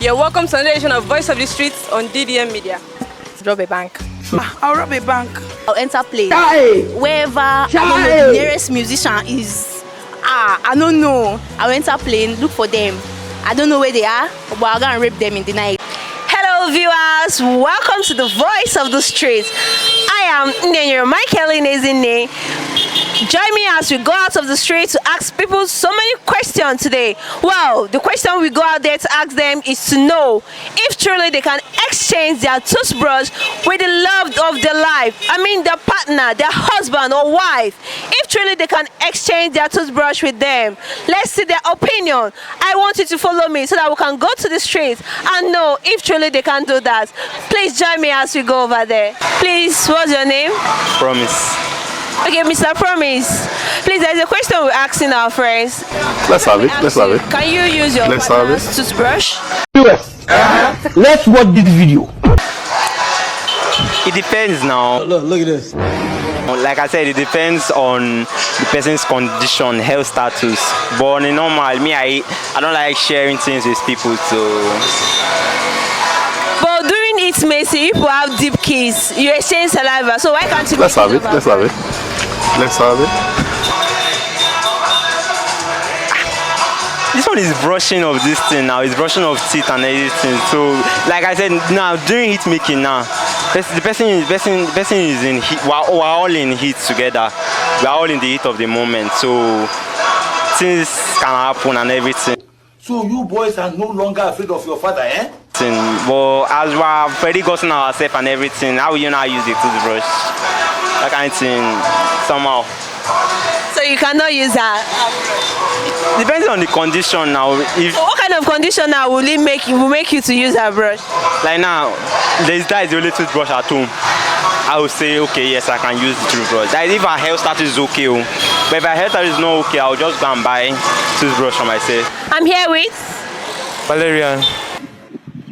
You're welcome to another edition of Voice of the Streets on DDM Media. Rob a bank. I'll rob a bank. I'll enter play. Wherever I don't know, the nearest musician is. I don't know. I'll enter plane, look for them. I don't know where they are, but I'll go and rape them in the night. Hello viewers, welcome to the Voice of the Streets. I am Ndenyo Michael Inezine. Join me as we go out of the street to ask people so many questions today. Well, the question we go out there to ask them is to know if truly they can exchange their toothbrush with the love of their life. I mean their partner, their husband or wife. If truly they can exchange their toothbrush with them. Let's see their opinion. I want you to follow me so that we can go to the street and know if truly they can do that. Please join me as we go over there. Please, what's your name? Promise. Okay, Mr. Promise, please, there's a question we're asking our friends. Let's have it. Let's have it. Can you use your partner's toothbrush? Yes. Let's watch this video. It depends now. Look at this. Like I said, it depends on the person's condition, health status. But in normal, me, I don't like sharing things with people, so. But during intimacy, people have deep kiss. You exchange saliva, so why can't you? Let's have it. Let's have it. Let's have it. This one is brushing of this thing now. It's brushing of teeth and everything. So, like I said, now during heat making now, the person is in heat. We're all in heat together. We're all in the heat of the moment. So things can happen and everything. So you boys are no longer afraid of your father, eh? But as we have already gotten ourselves and everything, how will you now use the toothbrush? That kind of thing, somehow. So you cannot use that. Depends on the condition now. So what kind of condition now will make you to use that brush? Like now, that is the only toothbrush at home. I will say, okay, yes, I can use the toothbrush. That is if our health status is okay. But if our health status is not okay, I'll just go and buy toothbrush for myself. I'm here with Valerian.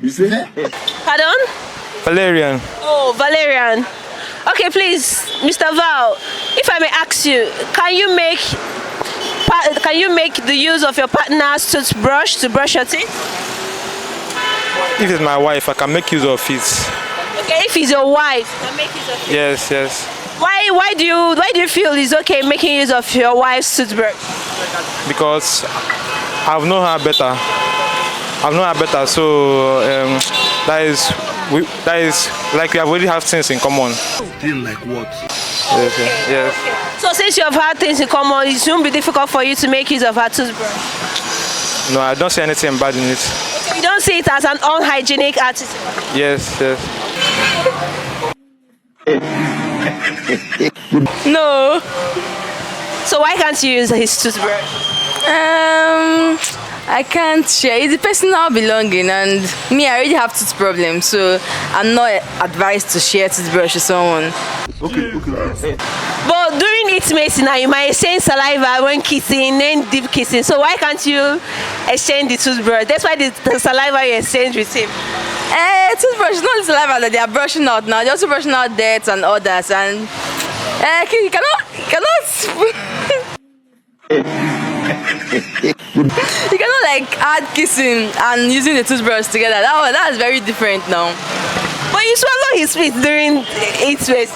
You see that? Pardon? Valerian. Oh, Valerian. Okay, please, Mr. Val, if I may ask you, can you make the use of your partner's toothbrush to brush your teeth? If it's my wife, I can make use of it. Okay, if it's your wife, you can make use of it. Yes, yes. Why do you feel it's okay making use of your wife's toothbrush? Because I've known her better. So that is like we have already have things in common. Thing like what? Yes, yes. Okay. So since you have had things in common, it shouldn't be difficult for you to make use of her toothbrush. No, I don't see anything bad in it. Okay, you don't see it as an unhygienic attitude. Yes, yes. No. So why can't you use his toothbrush? I can't share. It's a personal belonging, and me, I already have tooth problems, so I'm not advised to share toothbrush with someone. Okay. But during intimacy now, you might exchange saliva when kissing, then deep kissing. So why can't you exchange the toothbrush? That's why the saliva you exchange with him. Toothbrush is not the saliva that they are brushing out now. They're also brushing out dirt and others, and you cannot. You cannot like add kissing and using the toothbrush together. That's very different now. But you swallow his spit during intimacy.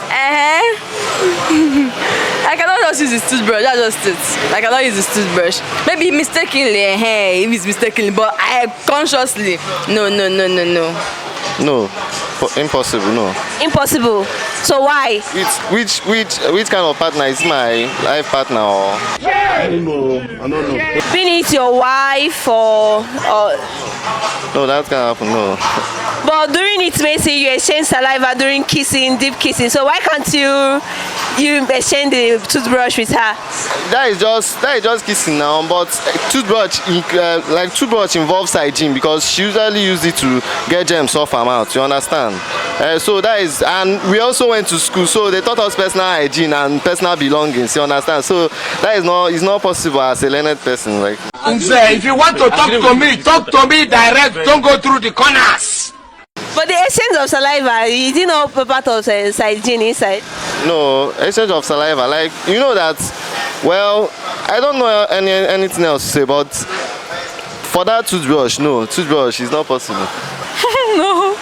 I cannot just use his toothbrush. That's just it. I cannot use his toothbrush. Maybe mistakenly, if it's mistakenly, but I consciously. No. No, impossible. No. Impossible. So why? Which kind of partner is my life partner or? I don't know. Being it your wife or No, that can't happen. No. but during intimacy you exchange saliva during kissing, deep kissing. So why can't you exchange the toothbrush with her? That is just kissing now. But toothbrush involves hygiene because she usually use it to get germs off her mouth. You understand? So that is, and we also went to school, so they taught us personal hygiene and personal belongings. You understand? So that is not possible as a learned person. Like. If you want to talk to me direct. Don't go through the corners. But the essence of saliva, is it not part of hygiene inside? No, exchange of saliva. Like, you know that, well, I don't know anything else to say, but For that toothbrush, no. Toothbrush is not possible. No,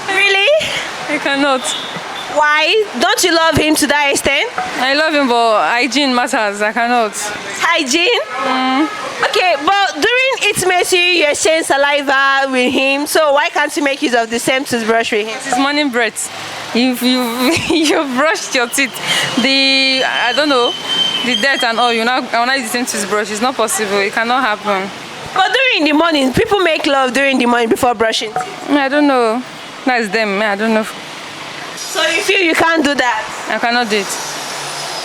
Really? I cannot. Why? Don't you love him to that extent? I love him, but hygiene matters. I cannot. Hygiene? Okay, but during intimacy, you exchange saliva with him, so why can't you make use of the same toothbrush with him? It's morning breath. If you you brushed your teeth, I don't know, the dirt and all, you now use the same toothbrush. It's not possible. It cannot happen. But during the morning, people make love during the morning before brushing teeth. I don't know. That's them. I don't know. So you feel you can't do that? I cannot do it.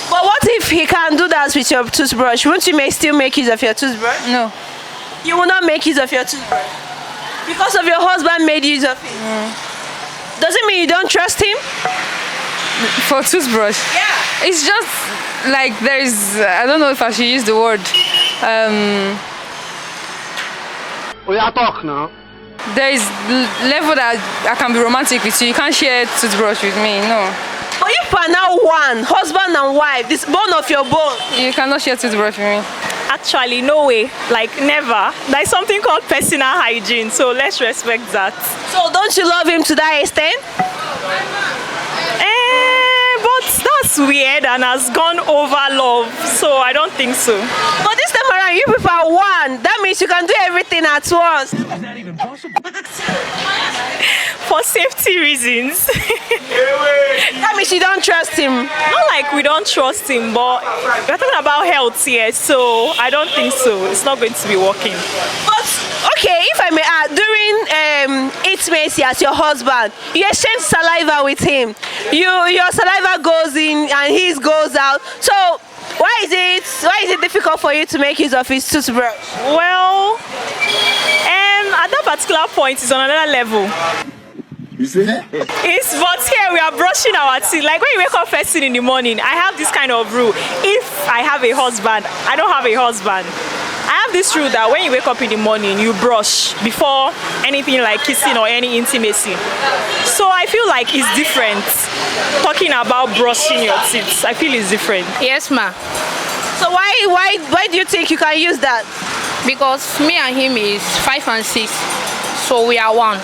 But what if he can't do that with your toothbrush? Won't you still make use of your toothbrush? No. You will not make use of your toothbrush because of your husband made use of it. Does it mean you don't trust him? For toothbrush? Yeah. It's just like I don't know if I should use the word. We are talk now. There is level that I can be romantic with you. You can't share toothbrush with me. No. But if you are now one, husband and wife, this bone of your bone. You cannot share toothbrush with me. Actually, no way. Like, never. There's something called personal hygiene, so let's respect that. So don't you love him to that extent? But that's weird and has gone over love, so I don't think so. But this time around, you people are one. That means you can do everything at once. For safety reasons. That means you don't trust him. Not like we don't trust him, but we're talking about health here, so I don't think so. It's not going to be working. But, okay, if I may add, during intimacy as your husband, you exchange saliva with him. Your saliva goes in and his goes out. So why is it difficult for you to make use of his toothbrush? Well, at that particular point, it's on another level. You see? But here we are brushing our teeth. Like when you wake up first thing in the morning, I have this kind of rule. If I have a husband, I don't have a husband. I have this rule that when you wake up in the morning, you brush before anything like kissing or any intimacy. So I feel like it's different. Talking about brushing your teeth, I feel it's different. Yes, ma. So why do you think you can use that? Because me and him is 5 and 6, so we are one.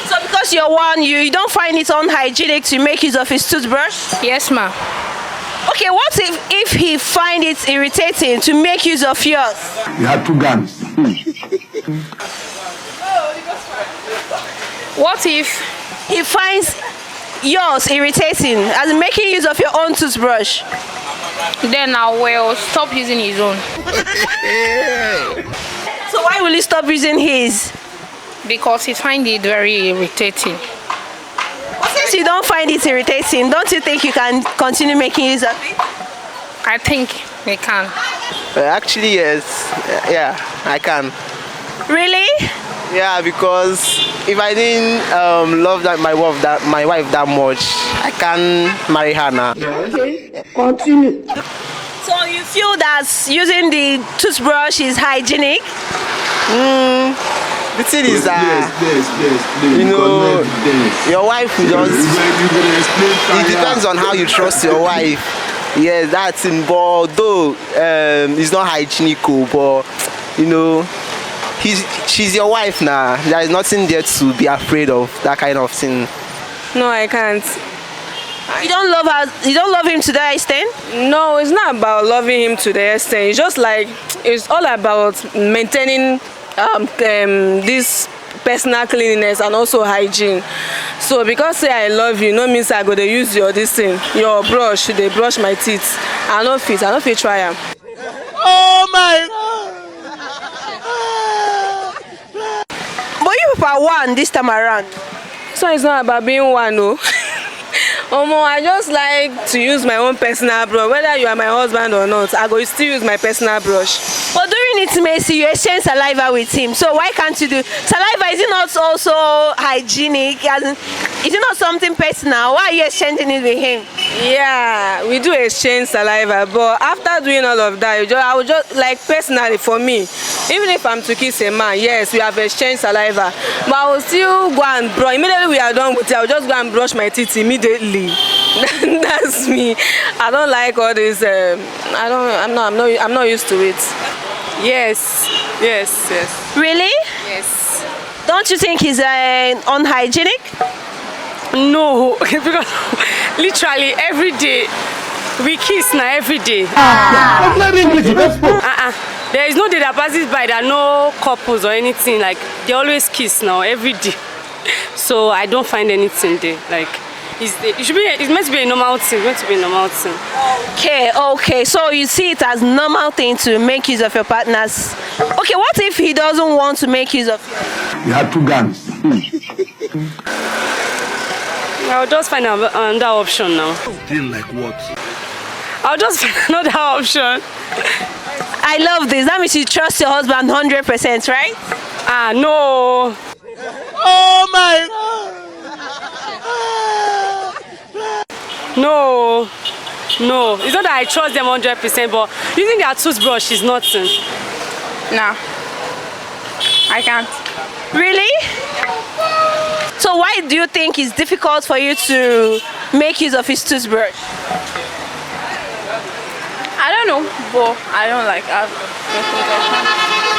So because you're one, you don't find it unhygienic to make use of his toothbrush? Yes, ma. Okay, what if he find it irritating to make use of yours? You have 2 guns. What if He finds yours irritating as in making use of your own toothbrush? then I will stop using his own? So why will you stop using his? Because he finds it very irritating. Since you don't find it irritating, don't you think you can continue making use of it? I think we can. Actually, yes. Yeah, I can. Really? Yeah, because if I didn't love my wife that much, I can't marry her now. Continue. So you feel that using the toothbrush is hygienic? The thing is that you know your wife will just. It depends on how you trust your wife. Yes, that's in. But though it's not hygienic, but you know. She's your wife now. There is nothing there to be afraid of. That kind of thing. No, I can't. You don't love her. You don't love him to that extent? No, it's not about loving him to the extent. It's just like it's all about maintaining this personal cleanliness and also hygiene. So because say I love you, no means I go to use your brush. They brush my teeth. I no fit try am. Oh my God. But you people are one this time around. So it's not about being one, no. I just like to use my own personal brush. Whether you are my husband or not, I go still use my personal brush. But during intimacy, you exchange saliva with him. So why can't you do saliva? Is it not also hygienic? Is it not something personal? Why are you exchanging it with him? Yeah, we do exchange saliva, but after doing all of that, I would just like personally for me, even if I'm to kiss a man, yes, we have exchanged saliva, but I will still go and brush. Immediately we are done with it, I will just go and brush my teeth immediately. That's me. I don't like all this. I'm not used to it. Yes. Yes. Yes. Really? Yes. Don't you think he's unhygienic? No, because literally every day we kiss now every day. There is no day that passes by that no couples or anything, like they always kiss now every day. So I don't find anything there. Like it's meant to be a normal thing. Okay. So you see it as normal thing to make use of your partners. Okay, what if he doesn't want to make use of you? You have 2 guns. I'll just find another option now. Like what? I'll just find another option. I love this. That means you trust your husband 100%, right? No. Oh my God! No, it's not that I trust them 100%, but using their toothbrush is nothing. Nah. I can't. Really? So why do you think it's difficult for you to make use of his toothbrush? I don't know, but I don't like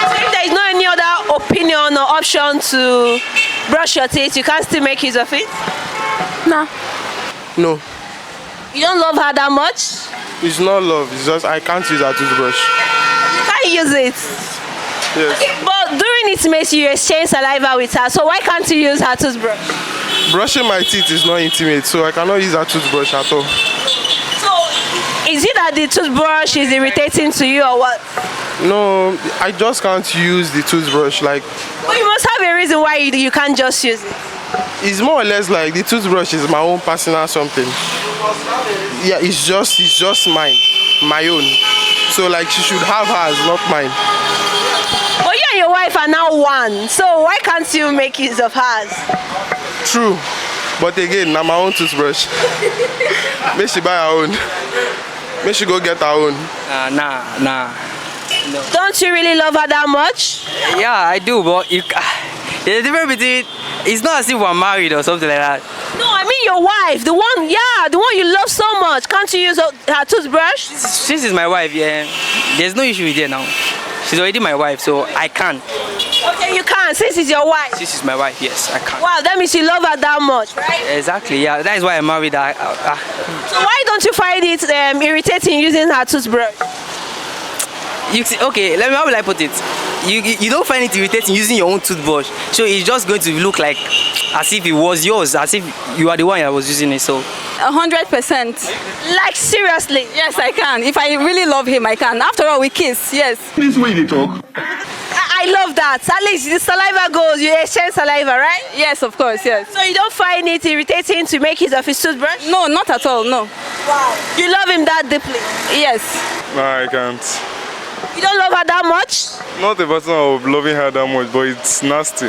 So if there is no any other opinion or option to brush your teeth, you can't still make use of it? Nah. No, You don't love her that much? it's not love. It's just I can't use a toothbrush. You can't use it. Yes. But during intimacy, you exchange saliva with her, so why can't you use her toothbrush? Brushing my teeth is not intimate, so I cannot use a toothbrush at all. So, is it that the toothbrush is irritating to you or what? No, I just can't use the toothbrush. Like, Well, you must have a reason why you can't just use it. it's more or less like the toothbrush is my own personal something. Yeah, it's just mine, my own. So like she should have hers, not mine. But you and your wife are now one, so why can't you make use of hers? True, but again, now my own toothbrush. Make she buy her own. Make she go get her own. Nah. No. Don't you really love her that much? Yeah, I do, but there's a difference between. It's not as if we're married or something like that. No, I mean your wife, the one you love so much. Can't you use her toothbrush? This is my wife, yeah. There's no issue with her now. She's already my wife, so I can. Okay, you can, since it's your wife. This is my wife, yes, I can. Wow, that means you love her that much, right? Exactly, yeah. That is why I married her. So why don't you find it irritating using her toothbrush? You see, okay, how will I put it? You don't find it irritating using your own toothbrush, so it's just going to look like as if it was yours, as if you are the one that was using it. So 100%. Like seriously? Yes, I can. If I really love him, I can. After all, we kiss. Yes. This way they talk. I love that. At least the saliva goes, you exchange saliva, right? Yes, of course. Yes. So you don't find it irritating to make use of his toothbrush? No, not at all. No. Wow. You love him that deeply? Yes. No, I can't. You don't love her that much? Not a person of loving her that much, but it's nasty.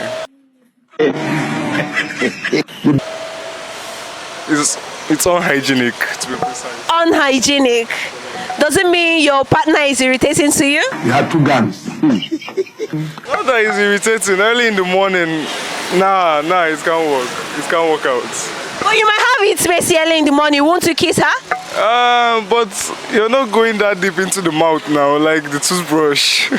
It's unhygienic, to be precise. Unhygienic. Does it mean your partner is irritating to you? You have 2 guns. Not that it's irritating. Early in the morning, nah, it can't work. It can't work out. But you might have it spacey early in the morning. Won't you kiss her? But you're not going that deep into the mouth now, like the toothbrush. You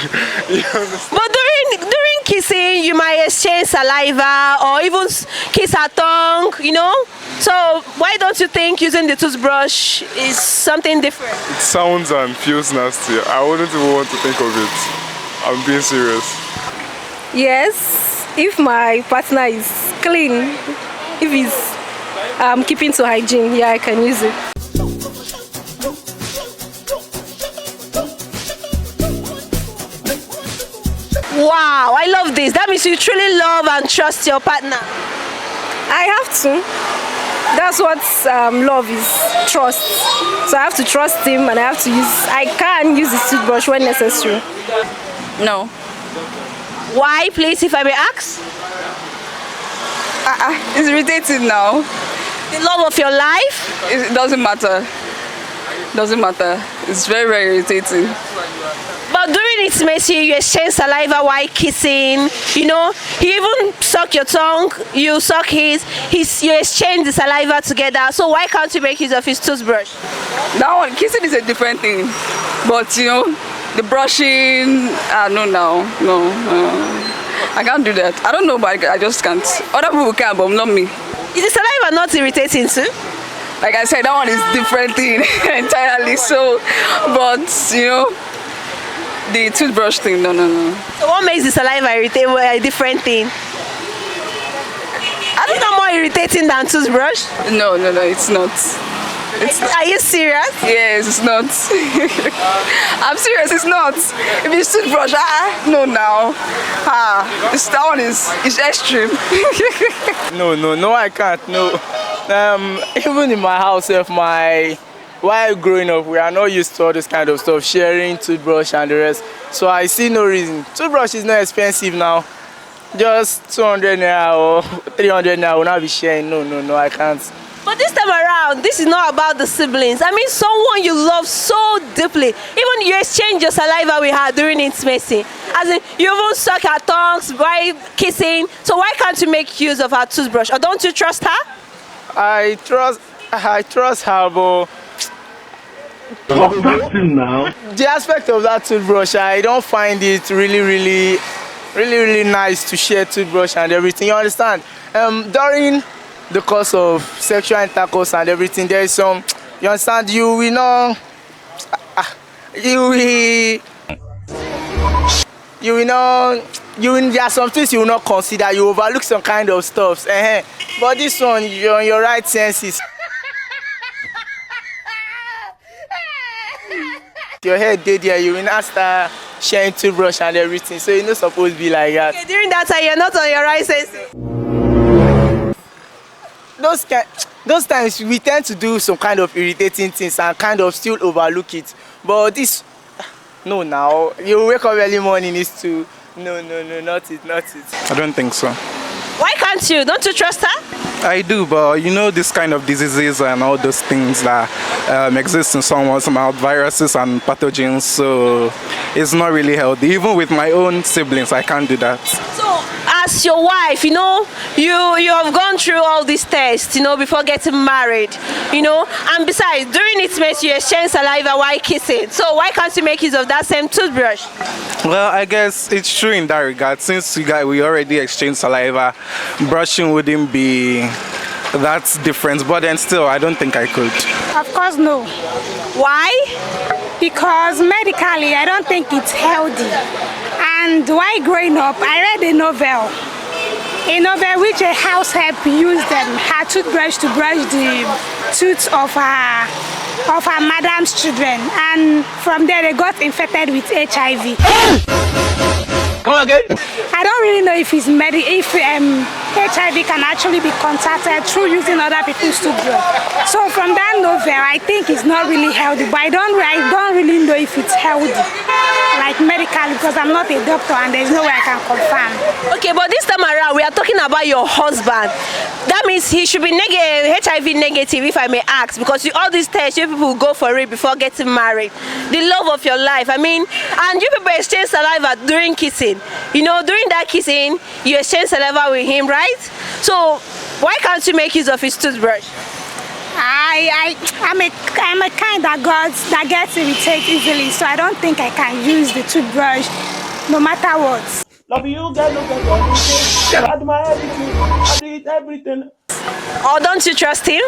understand? But during kissing, you might exchange saliva or even kiss her tongue, you know? So why don't you think using the toothbrush is something different? It sounds and feels nasty. I wouldn't even want to think of it. I'm being serious. Yes, if my partner is clean, if he's keeping to hygiene, yeah, I can use it. Wow, I love this. That means you truly love and trust your partner. I have to. That's what love is, trust. So I have to trust him and I can use his toothbrush when necessary. No. Why, please, if I may ask? It's irritating now. The love of your life? It doesn't matter. Doesn't matter. It's very, very irritating. But during intimacy, you exchange saliva while kissing. You know, he even suck your tongue, you suck his. You exchange the saliva together. So why can't you make use of his toothbrush? That one, kissing is a different thing. But you know, The brushing, no. I can't do that. I don't know, but I just can't. Other people can, but not me. Is the saliva not irritating too? Like I said, that one is different thing entirely. So, but you know, the toothbrush thing, no. So what makes the saliva irritating? A different thing. Is it not more irritating than toothbrush? No, it's not. Are you serious? Yes, it's not. I'm serious, it's not. If it's toothbrush, no now. That one is extreme. No, I can't, no. Even in my house, while growing up, we are not used to all this kind of stuff, sharing toothbrush and the rest. So I see no reason. Toothbrush is not expensive now. Just 200 naira or 300 naira will not be sharing. No, I can't. But this time around, this is not about the siblings. I mean, someone you love so deeply. Even you exchange your saliva with her during intimacy. As in, you even suck her tongues by kissing. So why can't you make use of her toothbrush? Or don't you trust her? I trust her, but the aspect of that toothbrush, I don't find it really nice to share toothbrush and everything. You understand? During the course of sexual intercourse and everything, there is some, you understand, there are some things you will not consider, you overlook some kind of stuff. But this one, you're on your right senses. Your head did there, you will not start sharing toothbrush and everything, so you're not supposed to be like that. Okay, during that time, you're not on your right senses. Those times we tend to do some kind of irritating things and kind of still overlook it. But this, no, now you wake up early morning is to no, not it. I don't think so. Why can't you? Don't you trust her? I do, but you know this kind of diseases and all those things that exist in someone's mouth, viruses and pathogens, so it's not really healthy. Even with my own siblings, I can't do that. So, as your wife, you know, you have gone through all these tests, you know, before getting married, you know, and besides, during intimacy, you exchange saliva while kissing. So why can't you make use of that same toothbrush? Well, I guess it's true in that regard. Since we already exchanged saliva, brushing wouldn't be that different. But then still, I don't think I could. Of course, no. Why? Because medically, I don't think it's healthy. And while growing up, I read a novel which a house help used her toothbrush to brush the tooth of her madam's children, and from there they got infected with HIV. Come again? I don't really know if HIV can actually be contacted through using other people's toothbrush. So from that novel, I think it's not really healthy, but I don't really know if it's healthy, like medically, because I'm not a doctor and there's no way I can confirm. Okay, but this time around, we are talking about your husband. That means he should be HIV negative, if I may ask, because all these tests, you people go for it before getting married. The love of your life, I mean, and you people exchange saliva during kissing. You know, during that kissing, you exchange saliva with him, right? So, why can't you make use of his toothbrush? I'm a kind that gets irritated easily, so I don't think I can use the toothbrush no matter what. Love you, guys, I do everything. Or don't you trust him?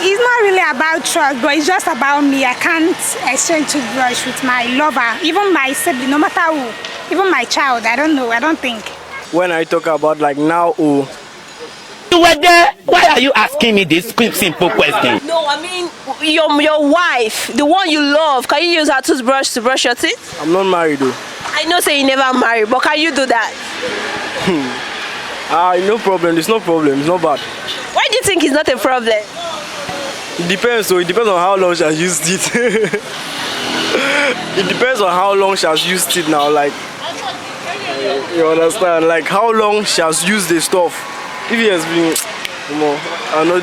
It's not really about trust, but it's just about me. I can't exchange toothbrush with my lover, even my sibling, no matter who, even my child. I don't know. I don't think. When I talk about like now, You were there. Why are you asking me this simple question? No, I mean your wife, the one you love. Can you use her toothbrush to brush your teeth? I'm not married though. I know, say you never married, but can you do that? No problem. It's no problem. It's not bad. Why do you think it's not a problem? It depends. So it depends on how long she has used it. It depends on how long she has used it now. Like, you understand? Like how long she has used the stuff. If it has been, I'm not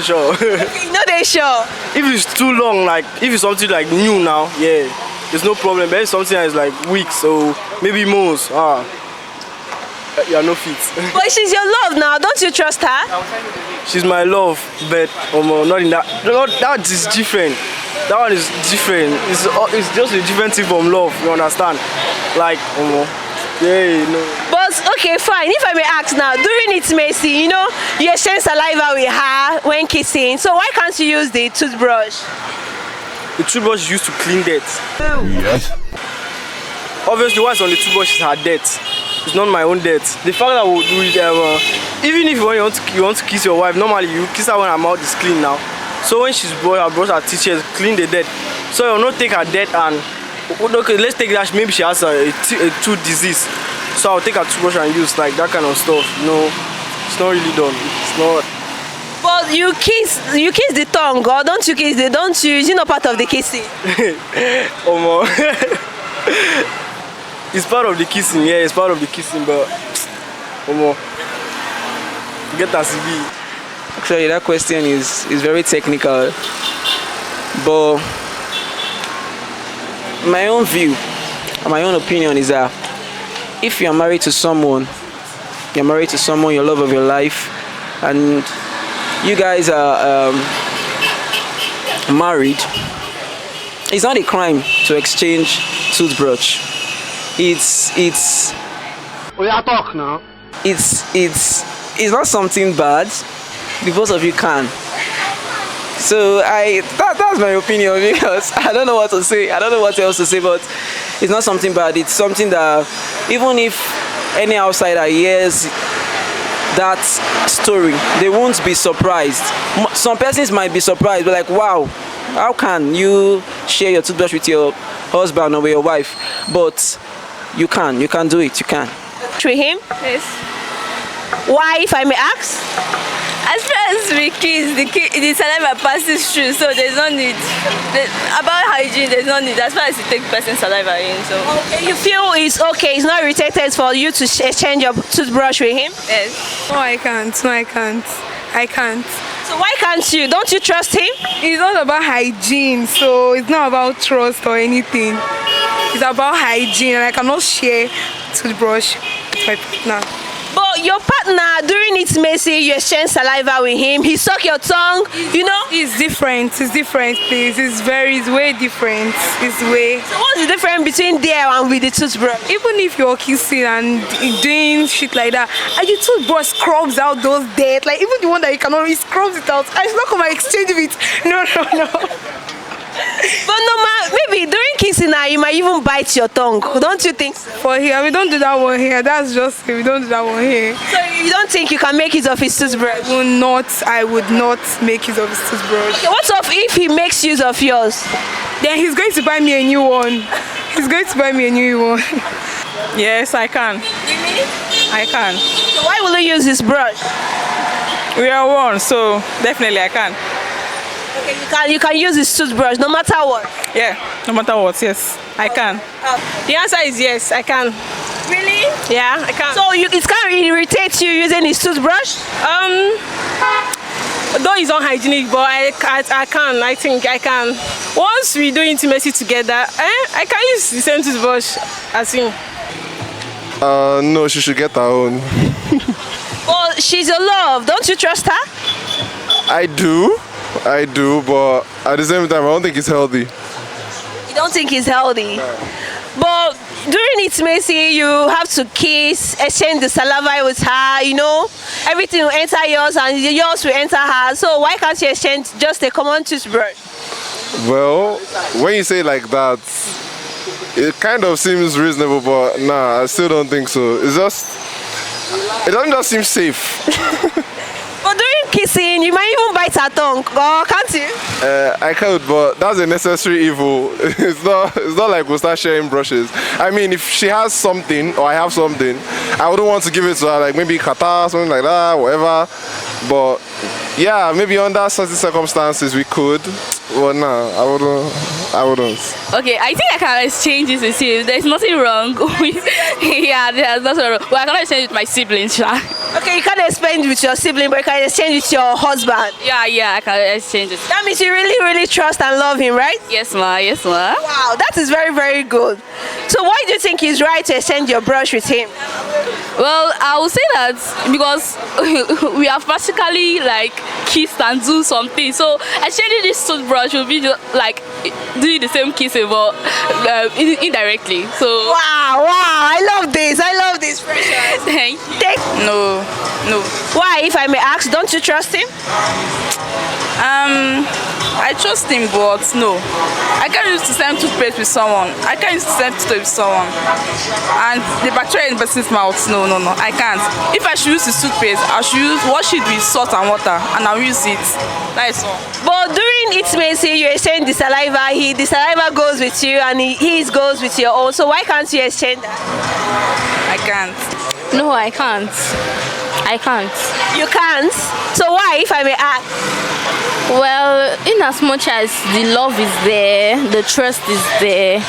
sure. You know they sure. If it's too long, like if it's something like new now, yeah, there's no problem. But if something that is like weeks or maybe months, you are no fit. But she's your love now. Don't you trust her? She's my love, but not in that. That is different. That one is different. It's just a different type of love. You understand? Like, yeah, no. But okay, fine. If I may ask now, during intimacy, you know, you exchange saliva with her when kissing. So why can't you use the toothbrush? The toothbrush is used to clean dirt. Yes. Obviously, what's on the toothbrush is her dirt. It's not my own dirt. The fact that we'll do it, even if you want to kiss your wife, normally you kiss her when her mouth is clean now. So when she's brush her teeth, she has clean the dirt. So you'll not take her dirt and okay, let's take that. Maybe she has a tooth disease. So I'll take her toothbrush and use like that kind of stuff. No, it's not really done. It's not. But you kiss the tongue, or don't you kiss don't you? Is it not part of the kissing? It's part of the kissing, yeah, it's part of the kissing, but get a CV. Actually, that question is very technical, but my own view, my own opinion is that if you're married to someone, your love of your life, and you guys are married, it's not a crime to exchange toothbrush. It's talk now. It's not something bad. The both of you can. So that's my opinion, because I don't know what to say. I don't know what else to say, but it's not something bad. It's something that even if any outsider hears that story, they won't be surprised. Some persons might be surprised, but like, wow, how can you share your toothbrush with your husband or with your wife? But you can do it, you can. With him? Yes. Why, if I may ask? As far as we kiss, the saliva passes through, so there's no need. About hygiene, there's no need. As far as you take person's saliva in, so. Okay, you feel it's okay, it's not irritated for you to exchange your toothbrush with him? Yes. No, I can't. I can't. So why can't you? Don't you trust him? It's not about hygiene, so it's not about trust or anything. It's about hygiene, and I cannot share toothbrush with my partner. But your partner, during intimacy, you exchange saliva with him, he suck your tongue, you know? It's different, please. It's way different. It's way. So what's the difference between there and with the toothbrush? Even if you're kissing and doing shit like that, and the toothbrush scrubs out those dirt, like even the one that you cannot, it scrubs it out. I should not come and exchange with. No. But no, maybe during kissing now, you might even bite your tongue. Don't you think? For here, we don't do that one here. That's just we don't do that one here. So you don't think you can make use of his toothbrush? I would not make use of his toothbrush. Okay, what if he makes use of yours? Then he's going to buy me a new one. Yes, I can. Really? I can. So why will you use his brush? We are one, so definitely I can. Okay, you can use his toothbrush no matter what? Yeah, no matter what, yes, I can. The answer is yes, I can. Really? Yeah, I can. So it can't irritate you using his toothbrush? Though it's unhygienic, but I think I can. Once we do intimacy together, I can use the same toothbrush as him. No, she should get her own. Well, she's your love. Don't you trust her? I do, but at the same time, I don't think it's healthy. You don't think it's healthy? No. But during intimacy, you have to kiss, exchange the saliva with her, you know? Everything will enter yours and yours will enter hers. So why can't you exchange just a common toothbrush? Well, when you say it like that, it kind of seems reasonable, but nah, I still don't think so. It doesn't just seem safe. But during kissing, you might even bite her tongue, or can't you? I could, but that's a necessary evil. It's not like we'll start sharing brushes. I mean, if she has something, or I have something, I wouldn't want to give it to her, like maybe kata, something like that, whatever. But yeah, maybe under certain circumstances we could. Well, no, I wouldn't. Okay, I think I can exchange this with you. There's nothing wrong with. Yeah, there's nothing wrong. Well, I cannot exchange with my siblings, sure. Okay, you can't exchange with your sibling, but you can exchange with your husband. Yeah, I can exchange it. That means you really, really trust and love him, right? Yes, ma. Wow, that is very, very good. So why do you think it's right to exchange your brush with him? Well, I would say that because we have practically like kissed and do something. So exchanging this toothbrush will be like doing the same kissing, but indirectly. So Wow, I love this. Precious. thank you. No. Why, if I may ask, don't you trust him? I trust him, but no. I can't use the same toothpaste with someone. I can't use the same toothpaste with someone. And the bacteria in the person's mouth, no. I can't. If I should use the toothpaste, I should wash it with salt and water, and I'll use it. That is all. But during intimacy, you exchange the saliva. The saliva goes with you, and his goes with your own. So why can't you exchange that? I can't. No, I can't. You can't? So why, if I may ask? Well, in as much as the love is there, the trust is there,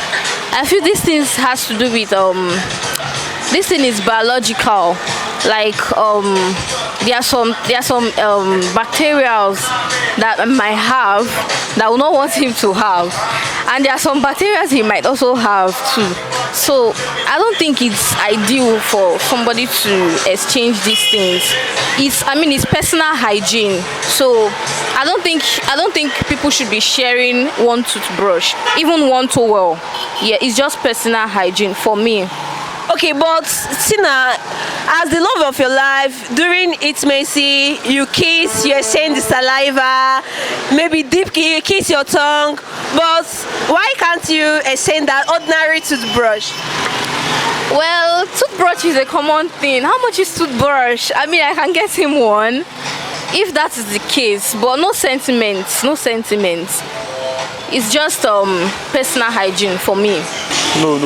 I feel this thing has to do with this thing is biological. Like there are some bacteria that I might have that I will not want him to have, and there are some bacteria he might also have too. So I don't think it's ideal for somebody to exchange these things. It's personal hygiene. So I don't think people should be sharing one toothbrush, even one towel. Yeah, it's just personal hygiene for me. Okay, but Tina, as the love of your life, during intimacy, you kiss, you exchange the saliva, maybe you kiss your tongue, but why can't you exchange that ordinary toothbrush? Well, toothbrush is a common thing. How much is toothbrush? I can get him one if that is the case, but no sentiments. It's just personal hygiene for me. No.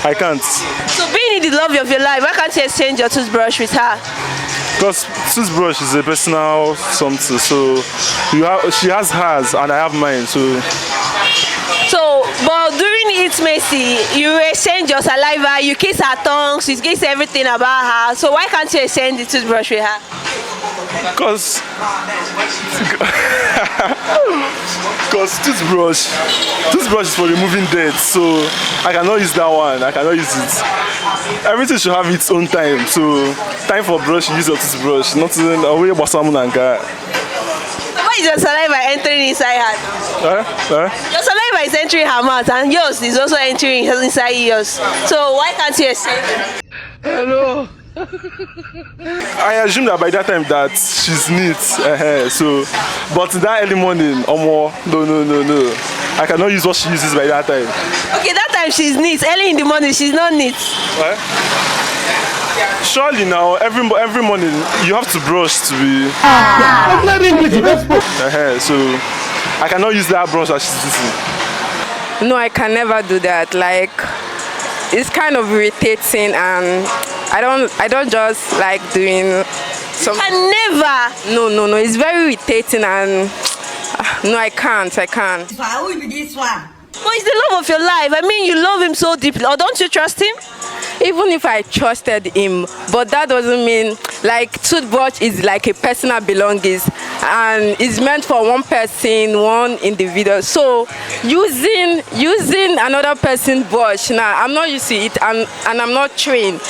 I can't. So being in the love of your life, why can't you exchange your toothbrush with her? Because toothbrush is a personal something, so she has hers and I have mine, so. But during intimacy, you exchange your saliva, you kiss her tongue, she kiss everything about her. So why can't you exchange the toothbrush with her? Because toothbrush is for removing dirt, so I cannot use that one. I cannot use it. Everything should have its own time. So time for brush, use your toothbrush. Not away about someone and guy. Why is your saliva entering inside her? Your saliva is entering her mouth, and yours is also entering inside yours. So why can't you exchange it? Hello. I assume that by that time that she's neat, but in that early morning, no. I cannot use what she uses by that time. Okay, that time she's neat. Early in the morning, she's not neat. Surely now, every morning you have to brush to be. So I cannot use that brush that she's using. No, I can never do that. Like, it's kind of irritating, and I don't just like doing some. I never. No. It's very irritating, and no, I can't. But it's the love of your life. You love him so deeply. Or don't you trust him? Even if I trusted him, but that doesn't mean, like, toothbrush is like a personal belongings, and it's meant for one person, one individual. So using another person's brush, now I'm not used to it, and I'm not trained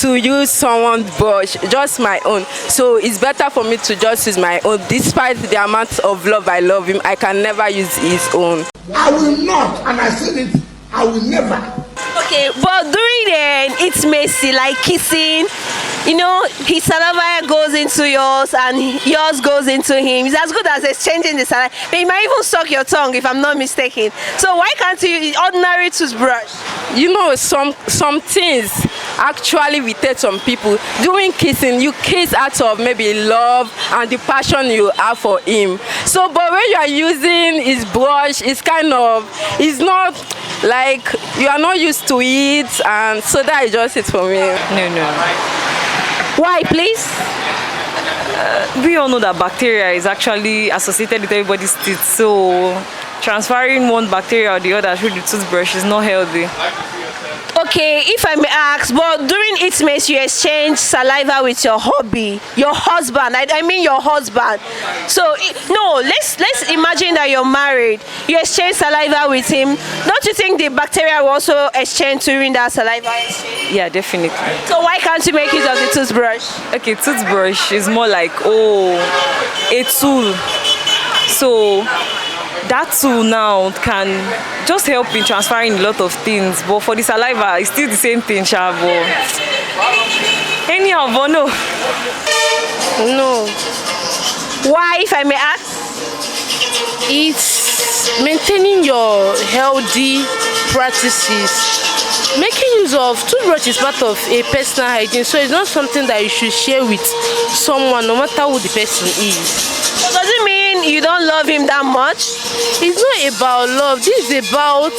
to use someone's brush, just my own. So it's better for me to just use my own. Despite the amount of love I love him, I can never use his own. I will not, and I said it, I will never. Okay, but during the intimacy, like kissing, his saliva goes into yours and yours goes into him. It's as good as exchanging the saliva. But he might even suck your tongue, if I'm not mistaken. So why can't you use ordinary toothbrush? Some things actually irritate some people. During kissing, you kiss out of maybe love and the passion you have for him. So, but when you are using his brush, it's not like you are not used to it, and so that is just it for me. No. Why, please? We all know that bacteria is actually associated with everybody's teeth, so transferring one bacteria or the other through the toothbrush is not healthy. Okay, if I may ask, but during intimacy you exchange saliva with your husband. I mean your husband. So no, let's imagine that you're married. You exchange saliva with him. Don't you think the bacteria will also exchange during that saliva exchange? Yeah, definitely. So why can't you make use of the toothbrush? Okay, toothbrush is more like a tool. So that tool now can just help in transferring a lot of things, but for the saliva it's still the same thing, sha, but anyhow, but no. Why, if I may ask? It's maintaining your healthy practices. Making use of toothbrush is part of a personal hygiene, so it's not something that you should share with someone, no matter who the person is. So does it mean you don't love him that much? It's not about love. This is about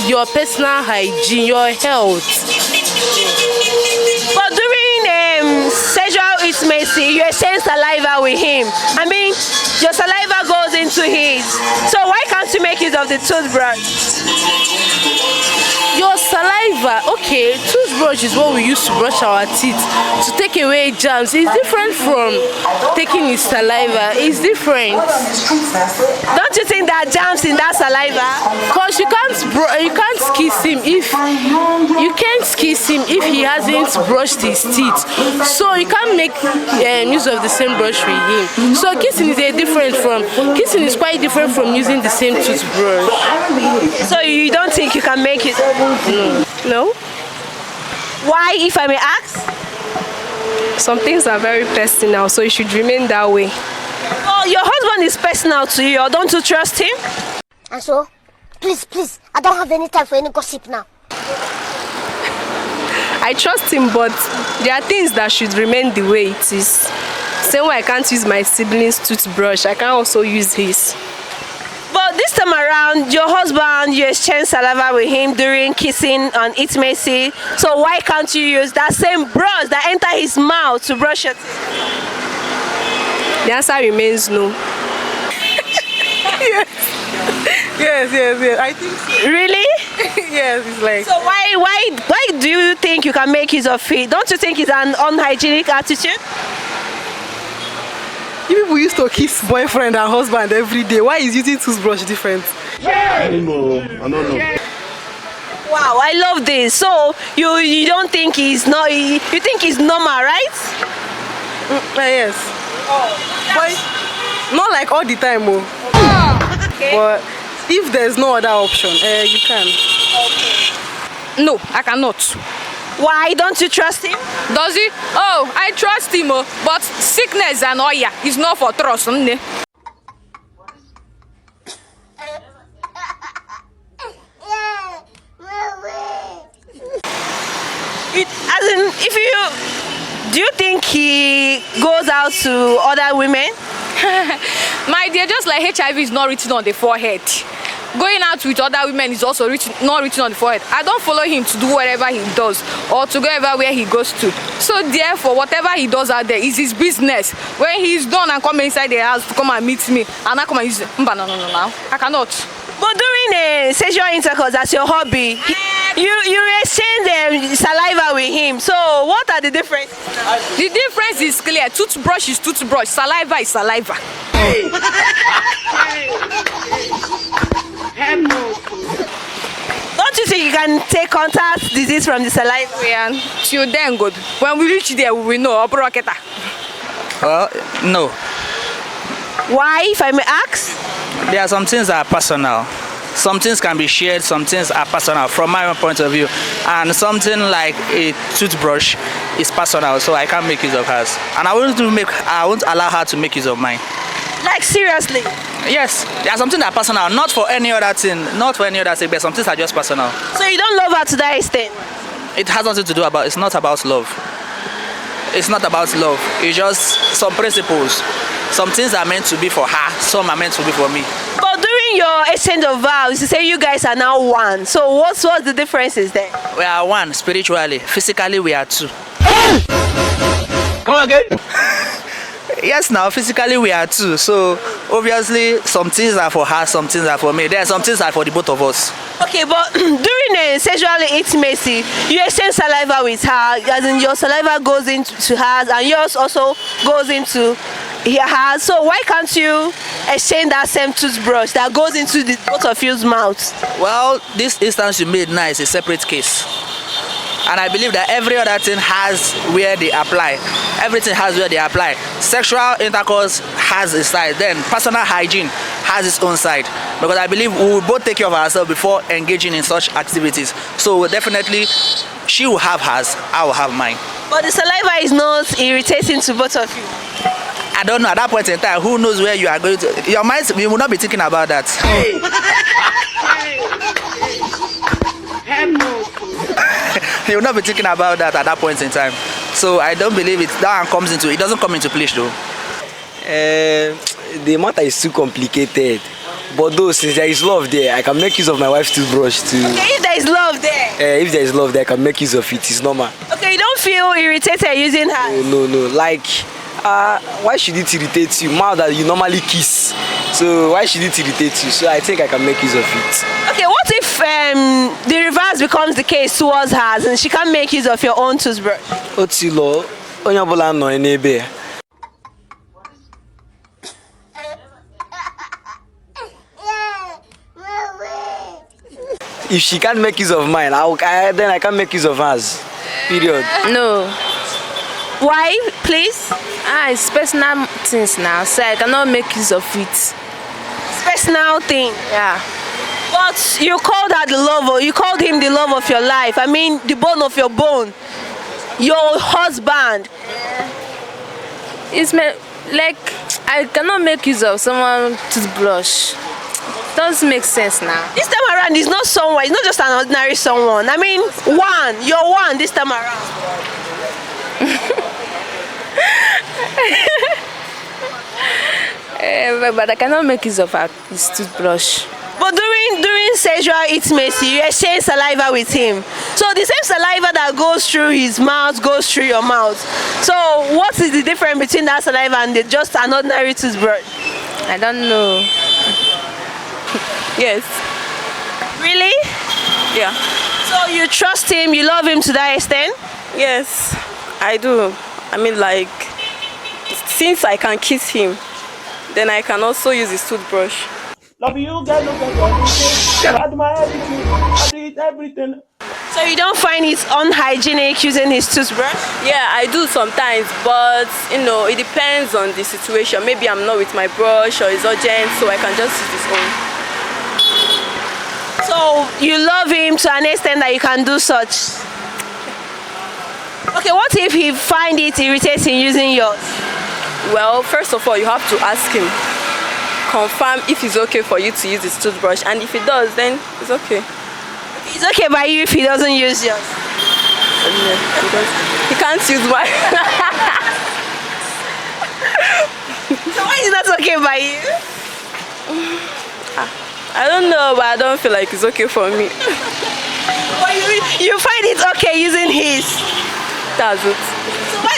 your personal hygiene, your health. But during sexual intimacy, you exchange saliva with him. I mean, your saliva goes into his. So why can't you make use of the toothbrush? Your saliva, okay, toothbrush is what we use to brush our teeth, to take away germs. It's different from taking his saliva. It's different. Don't you think there are germs in that saliva? Because you can't kiss him if he hasn't brushed his teeth. So you can't make use of the same brush with him. So kissing is quite different from using the same toothbrush. So you don't think you can make it? No. Why, if I may ask? Some things are very personal, so it should remain that way. Oh, your husband is personal to you, or don't you trust him? And so, please, I don't have any time for any gossip now. I trust him, but there are things that should remain the way it is. Same way I can't use my sibling's toothbrush, I can also use his. But this time around, your husband, you exchange saliva with him during kissing and intimacy. So why can't you use that same brush that enter his mouth to brush it? The answer remains no. Yes. I think so. Really? Yes, it's like. So why do you think you can make use of it? Don't you think it's an unhygienic attitude? You people used to kiss boyfriend and husband every day. Why is using toothbrush different? I don't know. Wow, I love this. So you don't think he's not? You think he's normal, right? Yes. But not like all the time, Okay. But if there's no other option, you can. Okay. No, I cannot. Why don't you trust him? Does he? Oh, I trust him, but sickness and oil is not for trust. Do you think he goes out to other women? My dear, just like HIV is not written on the forehead, going out with other women is also not written on the forehead. I don't follow him to do whatever he does or to go everywhere he goes to. So therefore, whatever he does out there is his business. When he's done and come inside the house to come and meet me, and I come and use it. No, I cannot. But during sexual intercourse, as your hobby, you exchange saliva with him. So what are the differences? The difference is clear. Toothbrush is toothbrush. Saliva is saliva. Don't you think you can take contact disease from the saliva? Yeah, till then good. When we reach there, we will know. Well, no. Why, if I may ask? There are some things that are personal. Some things can be shared, some things are personal from my own point of view. And something like a toothbrush is personal, so I can't make use of hers. And I won't allow her to make use of mine. Like seriously? Yes, there are some things that are personal, not for any other thing, but some things are just personal. So you don't love her to that extent? It has nothing to do about, it's not about love. It's not about love, it's just some principles. Some things are meant to be for her, some are meant to be for me. But during your exchange of vows, you say you guys are now one. So what's the differences there? We are one spiritually, physically we are two. Come again? Yes, now physically we are two. So obviously some things are for her, some things are for me. There are some things that are for the both of us. Okay, but during sexual intimacy, you exchange saliva with her, as in your saliva goes into hers and yours also goes into hers. So why can't you exchange that same toothbrush that goes into the both of you's mouths? Well, this instance you made now is a separate case. And I believe that every other thing has where they apply. Everything has where they apply. Sexual intercourse has a side. Then personal hygiene has its own side. Because I believe we will both take care of ourselves before engaging in such activities. So definitely, she will have hers, I will have mine. But the saliva is not irritating to both of you. I don't know, at that point in time, who knows where you are going to. Your mind, you will not be thinking about that. You will not be thinking about that at that point in time. So I don't believe it. That one it doesn't come into place though. The matter is too complicated. But though, since there is love there, I can make use of my wife's toothbrush too. Okay, if there is love there. If there is love there, I can make use of it. It's normal. Okay, you don't feel irritated using her? No. Like, why should it irritate you? Mouth that you normally kiss. So why should it irritate you? So I think I can make use of it. Okay, what if the reverse becomes the case towards hers and she can't make use of your own toothbrush? Otilo, onyabola no enebe. If she can't make use of mine, then I can't make use of hers. Period. No. Why, please? It's personal things now, so I cannot make use of it. It's personal thing. Yeah. But you called her the lover. You called him the love of your life. I mean, the bone of your bone. Your husband. It's like I cannot make use of someone's toothbrush. Doesn't make sense now. This time around, it's not someone. It's not just an ordinary someone. I mean, you're one this time around. But I cannot make use of his toothbrush. But during sexual intimacy, you exchange saliva with him. So the same saliva that goes through his mouth goes through your mouth. So what is the difference between that saliva and just an ordinary toothbrush? I don't know. Yes. Really? Yeah. So you trust him, you love him to that extent? Yes, I do. I mean, like, since I can kiss him, then I can also use his toothbrush. Love you, girl, look at everything. I do my everything. I do everything. So you don't find it unhygienic using his toothbrush? Yeah, I do sometimes, but you know, it depends on the situation. Maybe I'm not with my brush or it's urgent, so I can just use his own. So you love him to an extent that you can do such? Okay, what if he find it irritating using yours? Well, first of all, you have to ask him, confirm if it's okay for you to use his toothbrush, and if he does, then it's okay. It's okay by you if he doesn't use yours? He can't use mine. So why is it not okay by you? I don't know, but I don't feel like it's okay for me. But you find it okay using his? That's it.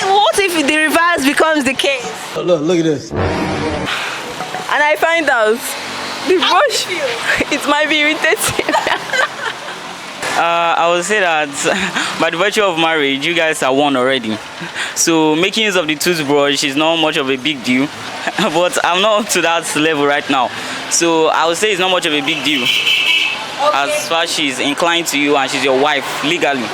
So what if the reverse becomes the case? Look at this. And I find out the brush, it might be irritating. I would say that by the virtue of marriage, you guys are one already. So making use of the toothbrush is not much of a big deal. But I'm not up to that level right now. So I would say it's not much of a big deal. Okay. As far as she's inclined to you and she's your wife legally.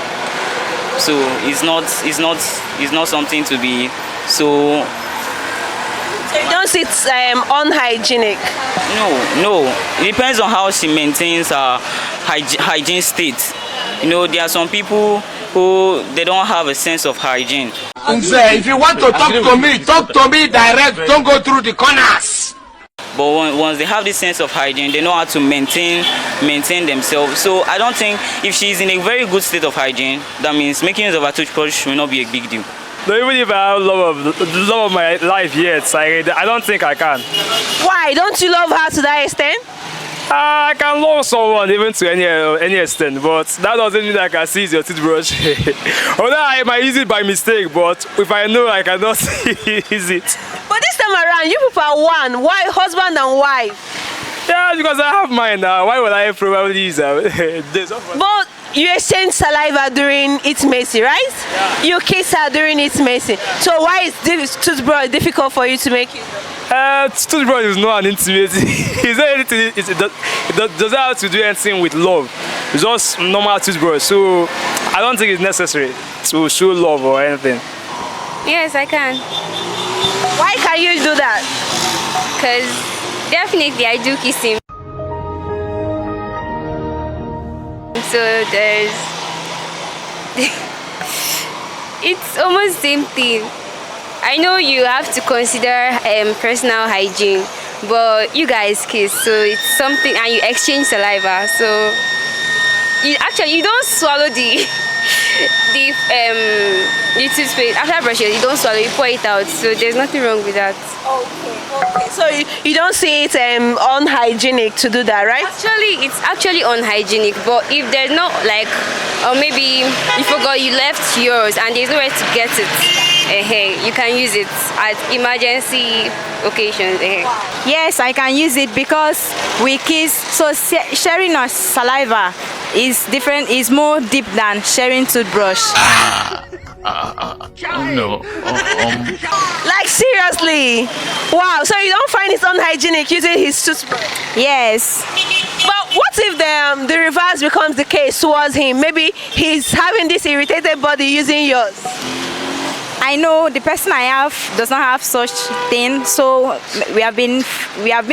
So it's not something to be so. So you don't see it's unhygienic? No. It depends on how she maintains her hygiene state. You know, there are some people who they don't have a sense of hygiene. If you want to talk to me direct. Don't go through the corners. But once they have this sense of hygiene, they know how to maintain themselves. So I don't think if she's in a very good state of hygiene, that means making use of a toothbrush will not be a big deal. No, even if I have love of my life yet, I don't think I can. Why? Don't you love her to that extent? I can love someone even to any extent, but that doesn't mean I can seize your toothbrush. Although I might use it by mistake, but if I know I cannot use it. But this time around, you people are one. Why husband and wife? Yeah, because I have mine now. Why would I probably use it? But you exchange saliva during intimacy, right? Yeah. You kiss her during intimacy. So why is this toothbrush difficult for you to make it? Toothbrush is not an intimacy. It's not anything. It doesn't have to do anything with love. It's just normal toothbrush. So I don't think it's necessary to show love or anything. Yes, I can. Why can you do that? Because definitely I do kiss him. So there's it's almost the same thing. I know you have to consider personal hygiene, but you guys kiss, so it's something, and you exchange saliva. So you don't swallow the toothpaste after brushing. You don't swallow, you pour it out. So there's nothing wrong with that. Okay. So you don't see it unhygienic to do that, right? Actually, it's actually unhygienic. But if there's not or maybe you forgot, you left yours and there's nowhere to get it, you can use it at emergency occasions. Yes, I can use it because we kiss. So sharing our saliva is different. Is more deep than sharing toothbrush. No. Like seriously? Wow, so you don't find it unhygienic using his toothbrush? Yes. But what if the reverse becomes the case towards him? Maybe he's having this irritated body using yours. I know the person I have does not have such thing, so we have been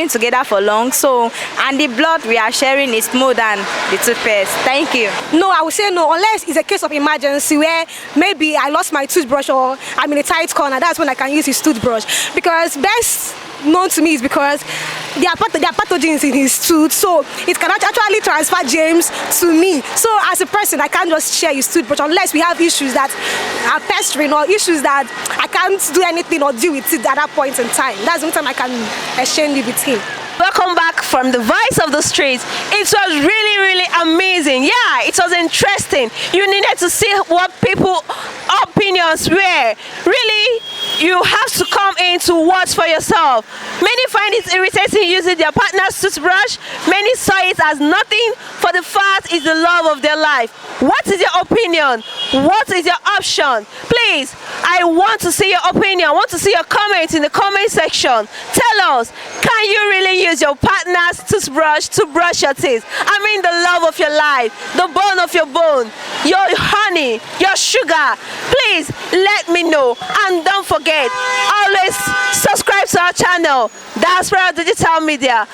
together for long. So, and the blood we are sharing is more than the toothpaste. Thank you. No, I would say no, unless it's a case of emergency where maybe I lost my toothbrush or I'm in a tight corner. That's when I can use his toothbrush. Because best known to me is because there are pathogens in his tooth, so it can actually transfer germs to me. So as a person, I can't just share his toothbrush unless we have issues that are pestering or issues that I can't do anything or deal with it at that point in time. That's the time I can exchange it with him. Welcome back from the voice of the streets. It was really amazing. Yeah, it was interesting. You needed to see what people opinions were. Really, you have to come in to watch for yourself. Many find it irritating using their partner's toothbrush. Many saw it as nothing, for the fact is the love of their life. What is your opinion? What is your option? Please, I want to see your opinion. I want to see your comments in the comment section. Tell us, can you really use your partner's toothbrush to brush your teeth? I mean the love of your life, the bone of your bone, your honey, your sugar. Please let me know, and don't forget, always subscribe to our channel, Diaspora Digital Media.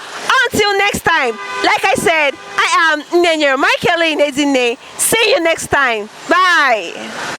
Until next time, like I said, I am Michael. See you next time. Bye.